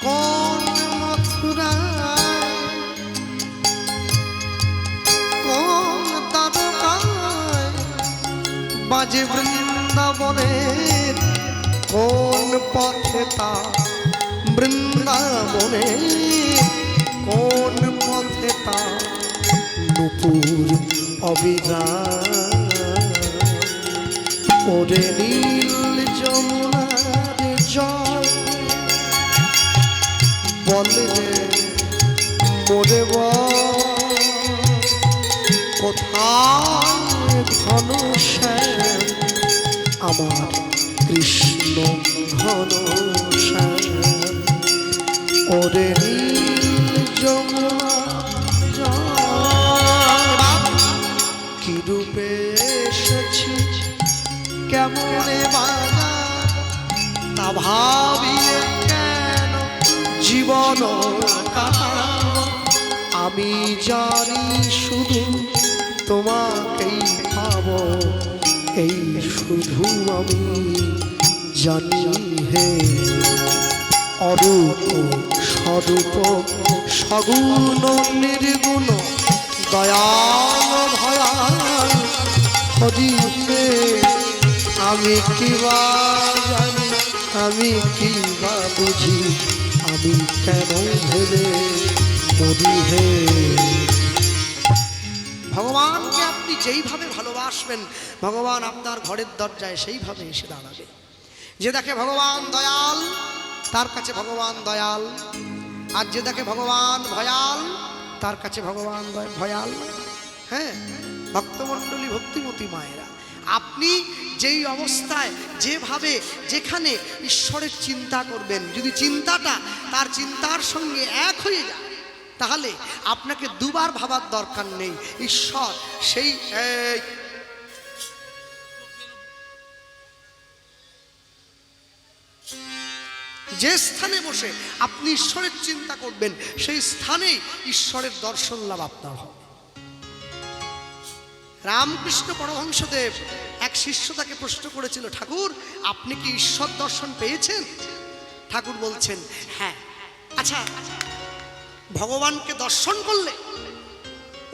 কোন মথুরায়, কোন তারকায় বাজে বৃন্দাবনের, কোন পথে তা বৃন্দাবনে, কোন পথে তা নুপুর অবিরাম। ওরে নীল যমুনার জল বলে রে মোরে কোথায় ঘনশ্যাম, আমার কৃষ্ণ ঘনশ্যাম। ওরে নীল যমুনার জল, কি রূপে এসেছি কেমনে বাজা, তা ভাবিয়ে কেন জীবন কাটাবো। আমি জানি শুধু তোমাকেই পাবো, এই শুধু আমি জানি হে। অরূপ স্বরূপ সগুণ নির্গুণ দয়াল ভয়াল হরি হে আমি কি বা জানি, আমি কি বা বুঝি, আমি কেন ভেবে মরি হে। ভগবানকে আপনি যেইভাবে ভালোবাসবেন, ভগবান আপনার ঘরের দরজায় সেইভাবে এসে দাঁড়াবে। যে দেখে ভগবান দয়াল, তার কাছে ভগবান দয়াল। আর যে দেখে ভগবান ভয়াল, তার কাছে ভগবান ভয়াল। হ্যাঁ, ভক্তমণ্ডলী, ভক্তিমতী মায়েরা, আপনি যেই অবস্থায়, যেভাবে, যেখানে ঈশ্বরের চিন্তা করবেন, যদি চিন্তাটা তার চিন্তার সঙ্গে এক হয়ে যায়, তাহলে আপনাকে দুবার ভাবার দরকার নেই। ঈশ্বর সেই যে স্থানে বসে আপনি ঈশ্বরের চিন্তা করবেন, সেই স্থানেই ঈশ্বরের দর্শন লাভ আপনার হবে। রামকৃষ্ণ পরমহংসদেব এক শিষ্য তাকে প্রশ্ন করেছিল, ঠাকুর আপনি কি ঈশ্বর দর্শন পেয়েছেন? ঠাকুর বলছেন, হ্যাঁ। আচ্ছা, ভগবানকে দর্শন করলে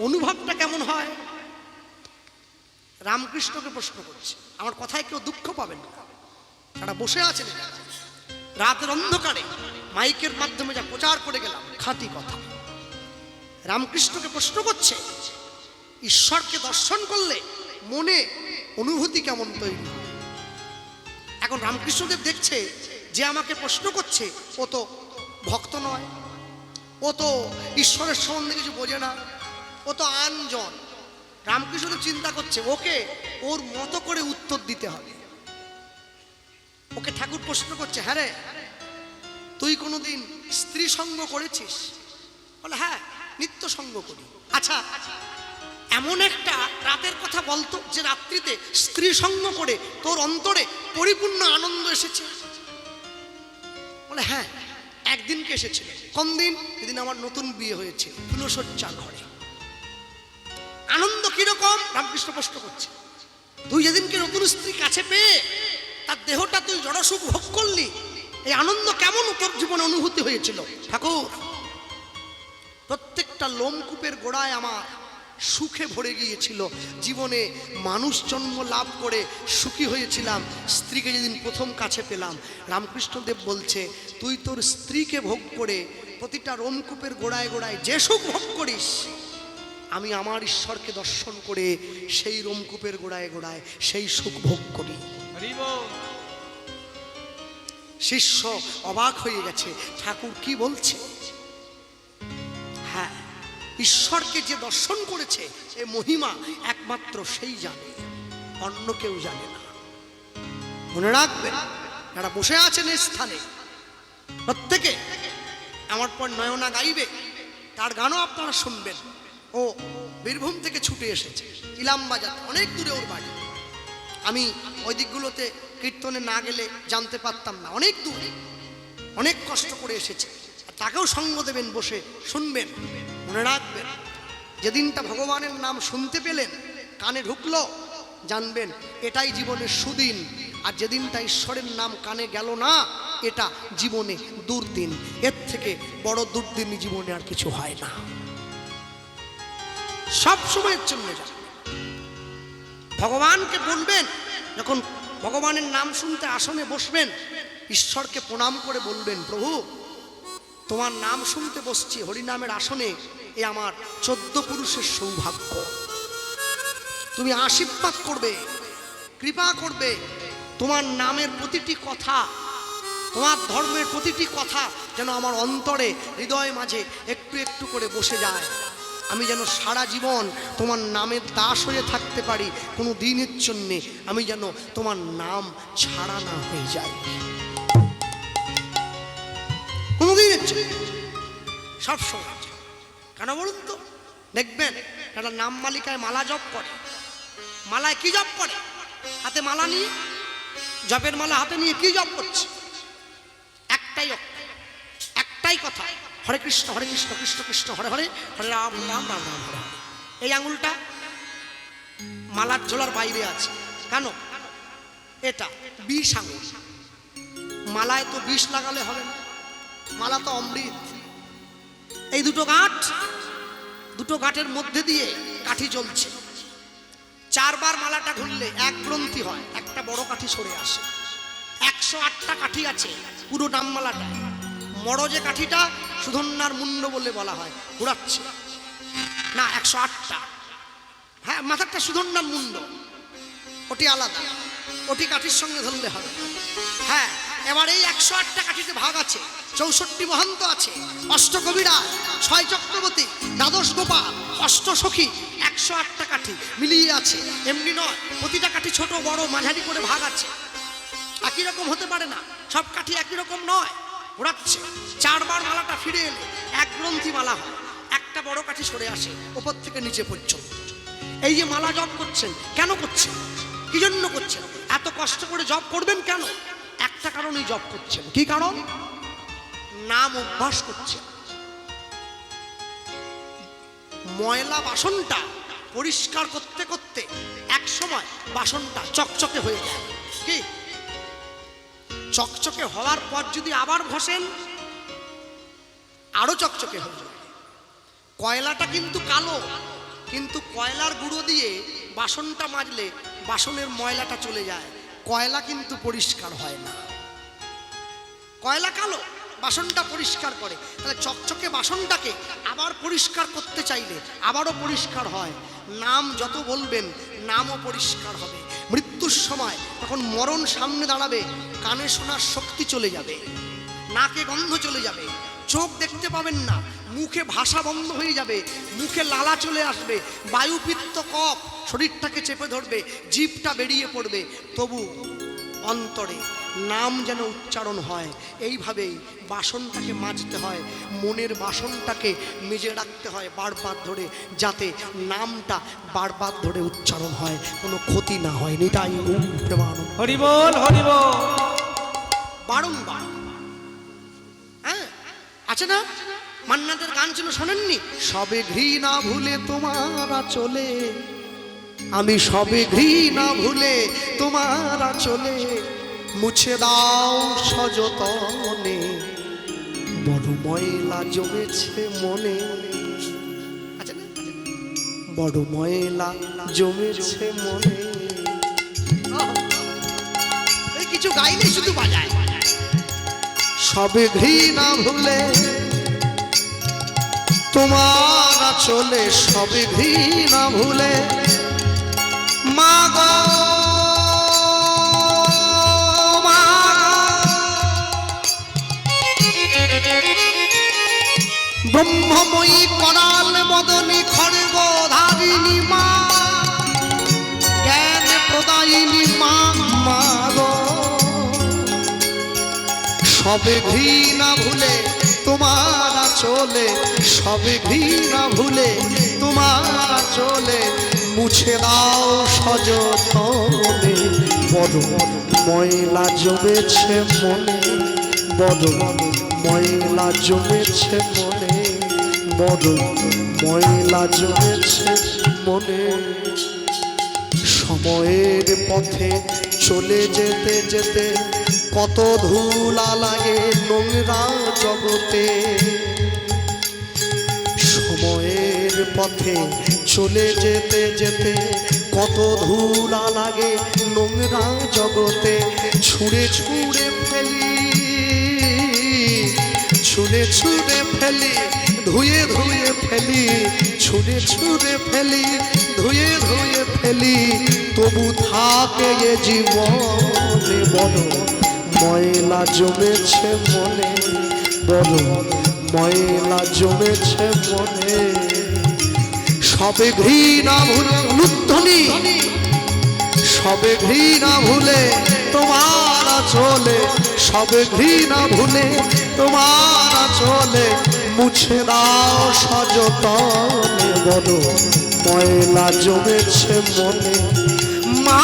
অনুভবটা কেমন হয়? রামকৃষ্ণকে প্রশ্ন করছে, আমার কথায় কেউ দুঃখ পাবেন না, তারা বসে আছেন রাতের অন্ধকারে, মাইকের মাধ্যমে যা প্রচার করে গেলাম খাঁটি কথা। রামকৃষ্ণকে প্রশ্ন করছে, ঈশ্বরকে দর্শন করলে মনে অনুভূতি কেমন তৈরি? এখন রামকৃষ্ণদেব দেখছে যে আমাকে প্রশ্ন করছে ও তো ভক্ত নয়, ও তো ঈশ্বরের সম্বন্ধে কিছু বোঝে না, ও তো আনজন। রামকৃষ্ণদেব চিন্তা করছে ওকে ওর মতো করে উত্তর দিতে হবে। ওকে ঠাকুর প্রশ্ন করছে, হ্যাঁ রে, তুই কোনোদিন স্ত্রী সঙ্গ করেছিস? বলে, হ্যাঁ, নিত্য সঙ্গ করি। আচ্ছা, এমন একটা রাতের কথা বলতো যে রাত্রিতে স্ত্রী সঙ্গ করে তোর অন্তরে পরিপূর্ণ আনন্দ এসেছে? বলে, হ্যাঁ, একদিনকে এসেছিল। কোন দিন? যেদিন আমার নতুন বিয়ে হয়েছে, ফুলশয্যা ঘরে। আনন্দ কিরকম? রামকৃষ্ণ প্রশ্ন করছে। তুই যেদিনকে নতুন স্ত্রী কাছে পেয়ে তার দেহটা তুই জড়সুখ ভোগ করলি, এই আনন্দ কেমন তোর জীবনে অনুভূতি হয়েছিল? ঠাকুর, প্রত্যেকটা লোমকূপের গোড়ায় আমার সুখে ভরে গিয়েছিল। জীবনে মানুষ জন্ম লাভ করে সুখী হয়েছিলাম স্ত্রীকে যেদিন প্রথম কাছে পেলাম। রামকৃষ্ণদেব বলছে, তুই তোর স্ত্রীকে ভোগ করে প্রতিটা লোমকূপের গোড়ায় গোড়ায় যে সুখ ভোগ করিস, আমি আমার ঈশ্বরকে দর্শন করে সেই রোমকূপের গোড়ায় গোড়ায় সেই সুখ ভোগ করি। হরি বল। শিষ্য অবাক হয়ে গেছে, ঠাকুর কি বলছে? হ্যাঁ, ঈশ্বরকে যে দর্শন করেছে এ মহিমা একমাত্র সেই জানে, অন্য কেউ জানে না। মনে রাখবেন, যারা বসে আছেন এই স্থানে প্রত্যেকে আমার পর নয়না গাইবে, তার গানও আপনারা শুনবেন। ও বীরভূম থেকে ছুটে এসেছে, ইলামবাজার, অনেক দূরে ওর বাড়ি। আমি ওই দিকগুলোতে কীর্তনে না গেলে জানতে পারতাম না, অনেক দূরে, অনেক কষ্ট করে এসেছে। আর তাকেও সঙ্গ দেবেন, বসে শুনবেন। মনে রাখবেন, যেদিনটা ভগবানের নাম শুনতে পেলেন, কানে ঢুকলো, জানবেন এটাই জীবনের সুদিন। আর যেদিনটা ঈশ্বরের নাম কানে গেল না, এটা জীবনে দুর্দিন। এর থেকে বড় দুর্দিন জীবনে আর কিছু হয় না। সব সময়ের জন্য যান, ভগবানকে বলবেন। যখন ভগবানের নাম শুনতে আসনে বসবেন, ঈশ্বরকে প্রণাম করে বলবেন, প্রভু তোমার নাম শুনতে বসছি হরিনামের আসনে, এ আমার 14 পুরুষের সৌভাগ্য। তুমি আশীর্বাদ করবে, কৃপা করবে। তোমার নামের প্রতিটি কথা, তোমার ধর্মের প্রতিটি কথা যেন আমার অন্তরে, হৃদয় মাঝে একটু একটু করে বসে যায়। আমি যেন সারা জীবন তোমার নামের দাস হয়ে থাকতে পারি, কোনো দিনের জন্যে আমি যেন তোমার নাম ছাড়া না হয়ে যাই, কোনোদিনের জন্য, সবসময়। কেন বলুন তো? দেখবেন একটা নাম মালিকায় মালা জপ করে। মালায় কি জপ করে? হাতে মালা নিয়ে, জপের মালা হাতে নিয়ে কি জপ করছে? একটাই কথা, হরে কৃষ্ণ কৃষ্ণ কৃষ্ণ হরে হরে, হরে রাম রাম রাম রাম হরে হরে। এই আঙুলটা মালার ঝোলার বাইরে আছে। কেন? এটা বিষ আঙুল। মালায় তো বিষ লাগালে হবে না, মালা তো অমৃত। এই দুটো গাঁটের মধ্যে দিয়ে কাঠি জ্বলছে। 4 বার মালাটা ঘুরলে এক গ্রন্থি হয়, একটা বড় কাঠি সরে আসে। 108টা কাঠি আছে পুরো নামমালাটা। মরজে কাঠিটা সুধন্যার মুন্ড বলে বলা হয়, ঘুরাচ্ছে না। 108টা, হ্যাঁ, মাথাটা সুধন্যার মুন্ড, ওটি আলাদা, ওটি কাঠির সঙ্গে ধরলে হবে। হ্যাঁ, এবার এই 108টা কাঠিতে ভাগ আছে। 64 মহান্ত আছে, অষ্টকবিরা, 6 চক্রবর্তী, দ্বাদশ গোপাল, অষ্টসখী, 108টা কাঠি মিলিয়ে আছে। এমনি নয়, প্রতিটা কাঠি ছোট বড় মাঝারি করে ভাগ আছে। একই রকম হতে পারে না, সব কাঠি একই রকম নয়। ঘোরাচ্ছে। 4 বার মালাটা ফিরে এলে এক গ্রন্থি মালা হয়, একটা বড় কাঠি সরে আসে ওপর থেকে নিচে পর্যন্ত। এই যে মালা জপ করছেন, কেন করছেন? কি জন্য করছেন? এত কষ্ট করে জপ করবেন কেন? একটা কারণেই জপ করছেন। কি কারণ? নাম অভ্যাস করছেন। ময়লা বাসনটা পরিষ্কার করতে করতে এক সময় বাসনটা চকচকে হয়ে যায়। কি? চকচকে হওয়ার পর যদি আবার ঘষেন, আরো চকচকে হয়ে যায়। কয়লাটা কিন্তু কালো, কিন্তু কয়লার গুঁড়ো দিয়ে বাসনটা মাজলে বাসনের ময়লাটা চলে যায়, কয়লা কিন্তু পরিষ্কার হয় না। কয়লা কালো, বাসনটা পরিষ্কার করে। তাহলে চকচকে বাসনটাকে আবার পরিষ্কার করতে চাইলে আবারও পরিষ্কার হয়। নাম যত বলবেন নামও পরিষ্কার হবে। মৃত্যুর সময় তখন মরণ সামনে দাঁড়াবে, কানে শোনার শক্তি চলে যাবে, নাকে গন্ধ চলে যাবে, চোখ দেখতে পাবেন না, মুখে ভাষা বন্ধ হয়ে যাবে, মুখে লালা চলে আসবে, বায়ুপিত্ত কফ শরীরটাকে চেপে ধরবে, জিভটা বেরিয়ে পড়বে। তবু অন্তরে নাম যেন উচ্চারণ হয়। এইভাবেই বাসনটাকে মাজতে হয়, মনের বাসনটাকে মেজে রাখতে হয় বারবার ধরে, যাতে নামটা বারবার ধরে উচ্চারণ হয়, কোনো ক্ষতি না হয়। নিতাই প্রেমানন্দ। হরি বল, হরি বল। বারংবার, হ্যাঁ, আছে না? মান্নাদের গান ছিল, শোনেননি? সবে ঘৃণা ভুলে তোমারা চলে, আমি সবে ঘৃণা ভুলে তোমারা চলে, মুছে দাও সযতনে, বড় ময়লা জমেছে মনে। আচ্ছা না? বড় ময়লা জমেছে মনে। এই কিছু গাইলে শুধু বাজায়। সবে ঘৃণা ভুলে তোমার চলে সবে ঘৃণা ভুলে মা গো মা ব্রহ্মময়ী করাল বদনী খড়গ ধারিণী মা জ্ঞান প্রদায়িনী মা মা গো সবে ঘৃণা ভুলে তোমার চলে সবে ঘৃণা ভুলে তোমার চলে মুছে দাও সযতনে বড় ময়লা জমেছে মনে বড় ময়লা জমেছে মনে বড় ময়লা জমেছে মনে সময়ের পথে চলে যেতে যেতে কত ধুলা লাগে নোংরা জগতে সময়ের পথে চলে যেতে যেতে কত ধুলা লাগে নোংরা জগতে ছুঁড়ে ছুঁড়ে ফেলি ছুঁড়ে ছুঁড়ে ফেলি ধুয়ে ধুয়ে ফেলি ছুঁড়ে ছুঁড়ে ফেলি ধুয়ে ধুয়ে ফেলি তবু থাকে এ জীবনে বড় ময়লা জমেছে মনে বড় ময়লা জমেছে মনে সবে ঘৃণা ভুলে লুদ্ধনি সবে ঘৃণা ভুলে তোমার চলে সবে ঘৃণা ভুলে তোমার চলে মুছে দাও সযতনে বড় ময়লা জমেছে মনে মা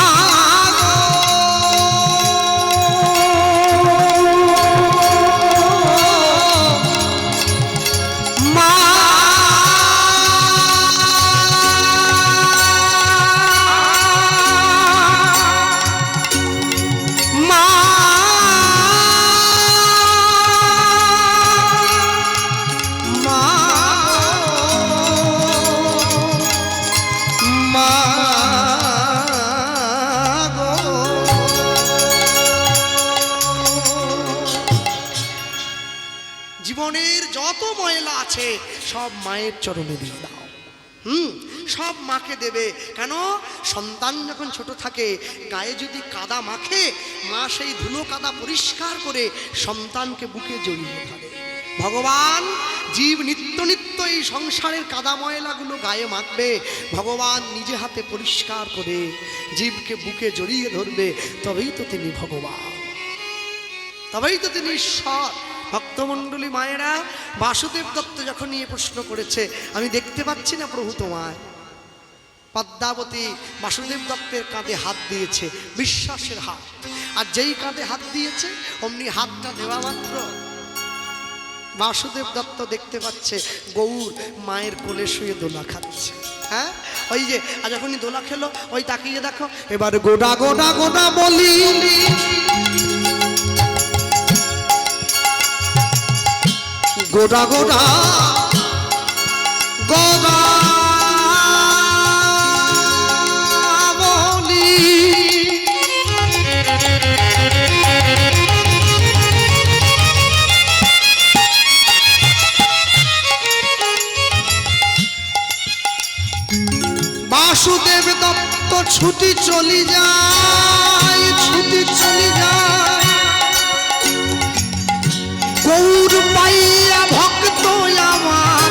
জীবনের যত ময়লা আছে সব মায়ের চরণে দিয়ে দাও সব মাকে দেবে কেন সন্তান যখন ছোট থাকে গায়ে যদি কাদা মাখে মা সেই ধুলো কাদা পরিষ্কার করে সন্তানকে বুকে জড়িয়ে ধরে ভগবান জীব নিত্য নিত্য এই সংসারের কাদা ময়লাগুলো গায়ে মাখবে ভগবান নিজে হাতে পরিষ্কার করে জীবকে বুকে জড়িয়ে ধরবে তবেই তো তিনি ভগবান তবেই তো তিনি ঈশ্বর ভক্তমণ্ডলী মায়েরা বাসুদেব দত্ত যখন নিয়ে প্রশ্ন করেছে আমি দেখতে পাচ্ছি না প্রভু তোমায় পদ্মাবতী বাসুদেব দত্তের কাঁধে হাত দিয়েছে বিশ্বাসের হাত আর যেই কাঁধে হাত দিয়েছে অমনি হাতটা দেওয়া মাত্র বাসুদেব দত্ত দেখতে পাচ্ছে গৌর মায়ের কোলে শুয়ে দোলা খাচ্ছে হ্যাঁ ওই যে আর যখনই দোলা খেলো ওই তাকিয়ে দেখো এবার গোটা গোটা গোটা বলি গোটা গোটা গোটা বলি বাসুদেব দত্ত ছুটি চলি যায় ছুটি চলি যায় গৌর পাইয়া ভক্ত আমার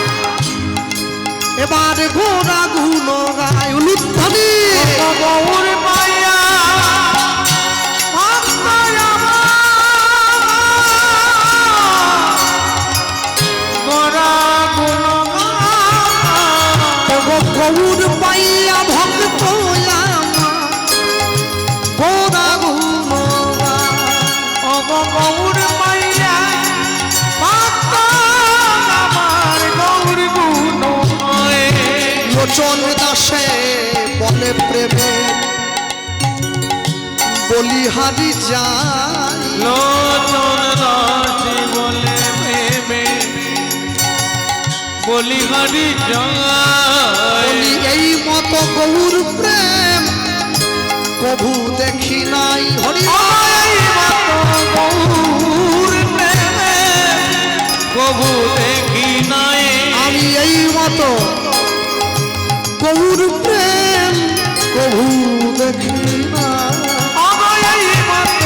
এবার গোরা গুণ গায় উলুধ্বনি গৌর পাইয়া ভক্ত গোরা গুণ গৌর পাইয়া ভক্ত আমার গোরা গুণ গৌর পাইয়া ভক্ত আমার গৌর গুণ লোচন দাসে বলে প্রেমে বলিহারি যায় লোচন দাসী বলে প্রেমে বলিহারি যায় বলি এই মতো গৌর প্রেম কভু দেখি নাই হরি গৌর প্রেমে কভু দেখি নাই আমি এই গৌর প্রেম কভু দেখি না। অগয়াই মত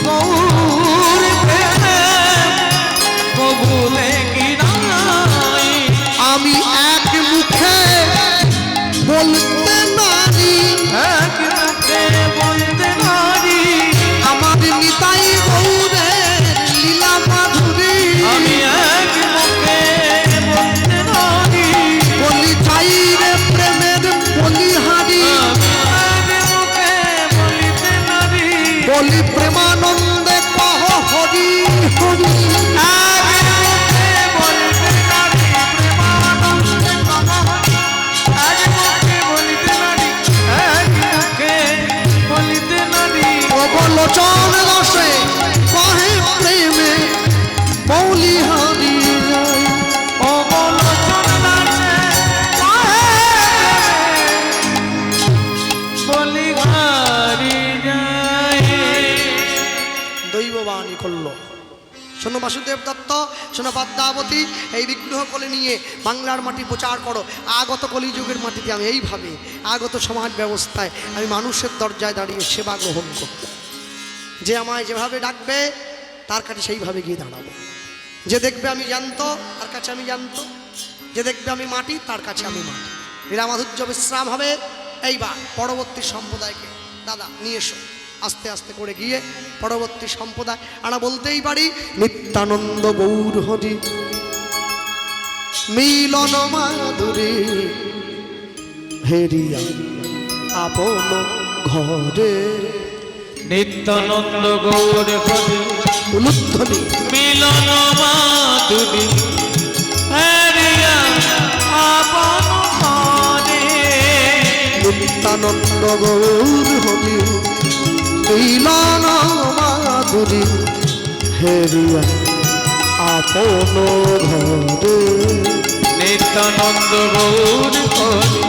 গৌর প্রেম কবু দেখি নাই। আমি এক মুখে বলতে নারী, এক মুখে বলতে নারী, আমার নিতাই গৌরের লীলা মাধুরী। আমি এক মুখে বলতে নারী, বলি চাই রে প্রেমের বলিহারি, আমি এক মুখে বলিতে নারী, বলি প্রেমানন্দে কহ হরি হরি। লোচন রসে কহে প্রেমে বলিহারি যাই। দৈববাণী করল। শোনো বাসুদেব দত্ত, শোনো পদ্মাবতী, এই বিগ্রহ কোলে নিয়ে বাংলার মাটি প্রচার করো। আগত কলিযুগের মাটিতে আমি এইভাবে আগত সমাজ ব্যবস্থায় আমি মানুষের দরজায় দাঁড়িয়ে সেবা গ্রহণ করব। যে আমায় যেভাবে ডাকবে তার কাছে সেইভাবে গিয়ে দাঁড়াবো। যে দেখবে আমি জ্যান্ত তার কাছে আমি জ্যান্ত, যে দেখবে আমি মাটি তার কাছে আমি মাটি। লীলামাধুর্য বিশ্রাম হবে। এইবার পরবর্তী সম্প্রদায়কে দাদা নিয়ে এসো। আস্তে আস্তে করে গিয়ে পরবর্তী সম্প্রদায় আমরা বলতেই পারি নিত্যানন্দ গৌর হরি মিলন মাধুরী হেরিয়া আপন ঘরে। নিত্যানন্দ গৌর হরি উলুধ্বনি মিলন মাধুরী হেরিয়া আপন ঘরে। নিত্যানন্দ গৌর হরি মিলন মাধুরী হেরিয়া আপন ঘরে। নিত্যানন্দ গৌর হরি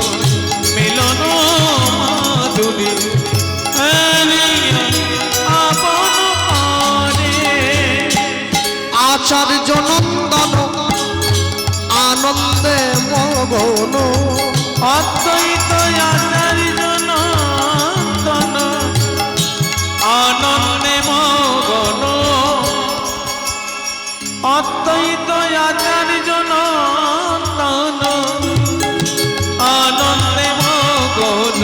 মিলন মাধুরী হেরিয়া আপন ঘরে। আচার্য নন্দন আনন্দে মগন, অদ্বৈত আচার্য নন্দন আনন্দে মগন। অদ্বৈত আচার্য নন্দন আনন্দে মগন।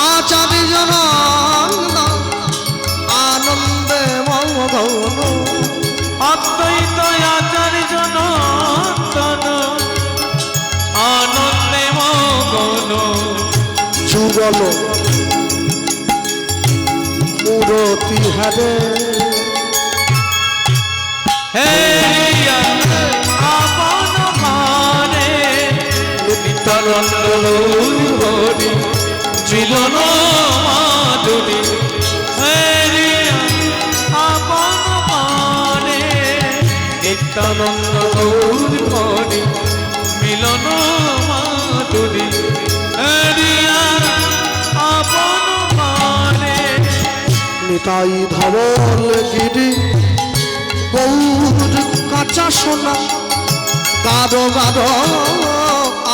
আচার্য নন্দন আনন্দে মগন। অদ্বৈত আচার্য নন্দন আনন্দে মগন। যুগল মূরতি হারে হেরিয়া আপন ঘরে। নিত্যানন্দ হরি মিলন মাধুরী হেরিয়া আপন ঘরে। নিত্যানন্দ হরি মিলন মাধুরী হেরিয়া আপন ঘরে। নিতাই ধবল গিরি গৌর কাঁচা সোনা গারো গারো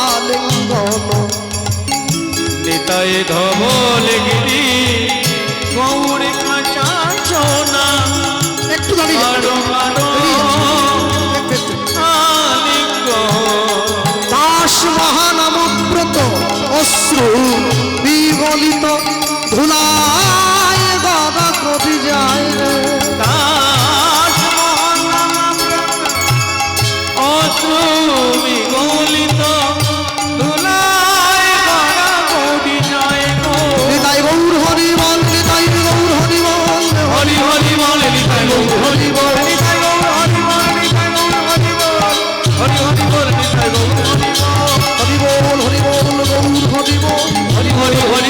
আলিঙ্গন। নিতাই ধবল গিরি গৌর কাঁচা সোনা একটু দাঁড়িয়ে গারো গারো আলিঙ্গন। দাস মহানামব্রত অশ্রু বিগলিত ধুলায় গদা কবি যায় রে। দাস মহানামব্রত অশ্রু বিগলিত ধুলায় গদা কবি যায় গো। নিতাই গৌর হরি বল, নিতাই গৌর হরি বল, হরি হরি বল নিতাই গৌর হরি বল, নিতাই গৌর হরি বল, নিতাই গৌর হরি বল, হরি হরি বল নিতাই গৌর হরি বল, হরি বল হরি বল গৌর হরি বল, হরি হরি হরি